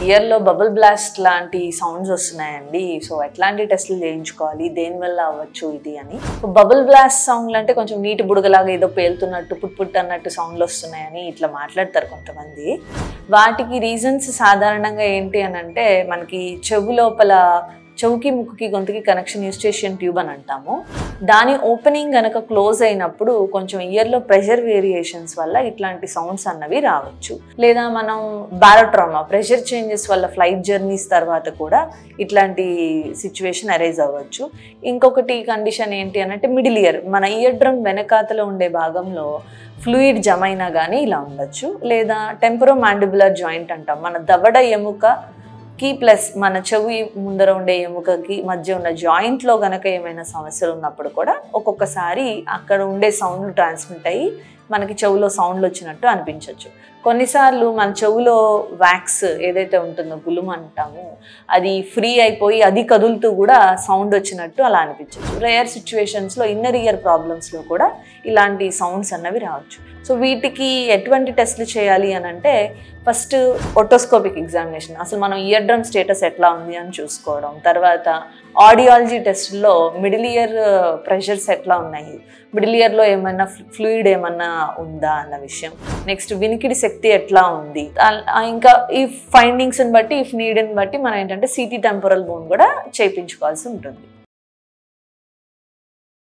ఇయర్లో bubble blast లాంటి sounds వస్తున్నాయండి. సో ఎట్లాంటి టెస్టులు చేయించుకోవాలి, దేనివల్ల అవ్వచ్చు ఇది అని. బబుల్ బ్లాస్ట్ సౌండ్లు అంటే కొంచెం నీటి బుడగలాగా ఏదో పేలుతున్నట్టు పుట్ పుట్ అన్నట్టు సౌండ్లు వస్తున్నాయని ఇట్లా మాట్లాడతారు కొంతమంది. వాటికి రీజన్స్ సాధారణంగా ఏంటి అని అంటే, మనకి చెవు లోపల చెవుకి ముక్కుకి గొంతుకి కనెక్షన్ యూస్టేషియన్ ట్యూబ్ అని అంటాము. దాని ఓపెనింగ్ కనుక క్లోజ్ అయినప్పుడు కొంచెం ఇయర్లో ప్రెషర్ వేరియేషన్స్ వల్ల ఇట్లాంటి సౌండ్స్ అన్నవి రావచ్చు. లేదా మనం బారోట్రామా ప్రెషర్ చేంజెస్ వల్ల ఫ్లైట్ జర్నీస్ తర్వాత కూడా ఇట్లాంటి సిచ్యువేషన్ అరైజ్ అవ్వచ్చు. ఇంకొకటి కండిషన్ ఏంటి అని అంటే, మిడిల్ ఇయర్ మన ఇయర్ డ్రమ్ వెనకాతలో ఉండే భాగంలో ఫ్లూయిడ్ జమ అయినా కానీ ఇలా ఉండొచ్చు. లేదా టెంపరోమాండిబులర్ జాయింట్ అంటాం, మన దవడ ఎముకకి ప్లస్ మన చెవి ముందర ఉండే ఎముకకి మధ్య ఉన్న జాయింట్లో గనక ఏమైనా సమస్యలు ఉన్నప్పుడు కూడా ఒక్కొక్కసారి అక్కడ ఉండే సౌండ్లు ట్రాన్స్మిట్ అయ్యి మనకి చెవులో సౌండ్లు వచ్చినట్టు అనిపించవచ్చు. కొన్నిసార్లు మన చెవులో వ్యాక్స్ ఏదైతే ఉంటుందో గులుము అంటాము, అది ఫ్రీ అయిపోయి అది కదులుతూ కూడా సౌండ్ వచ్చినట్టు అలా అనిపించవచ్చు. రేర్ సిచ్యువేషన్స్లో ఇన్నర్ ఇయర్ ప్రాబ్లమ్స్లో కూడా ఇలాంటి సౌండ్స్ అన్నవి రావచ్చు. సో వీటికి ఎటువంటి టెస్ట్లు చేయాలి అని అంటే, ఫస్ట్ ఒటోస్కోపిక్ ఎగ్జామినేషన్, అసలు మనం ఇయర్ డ్రమ్ స్టేటస్ ఎట్లా ఉంది అని చూసుకోవడం. తర్వాత ఆడియాలజీ టెస్ట్లో మిడిల్ ఇయర్ ప్రెషర్స్ ఎట్లా ఉన్నాయి, మిడిల్ ఇయర్లో ఏమైనా ఫ్లూయిడ్ ఏమన్నా ఉందా అన్న విషయం. నెక్స్ట్ వినికిడి శక్తి ఎట్లా ఉంది. ఇంకా ఈ ఫైండింగ్స్ని బట్టి, ఇఫ్ నీడ్ని బట్టి మనం ఏంటంటే సిటీ టెంపోరల్ బోన్ కూడా చేయించుకోవాల్సి ఉంటుంది.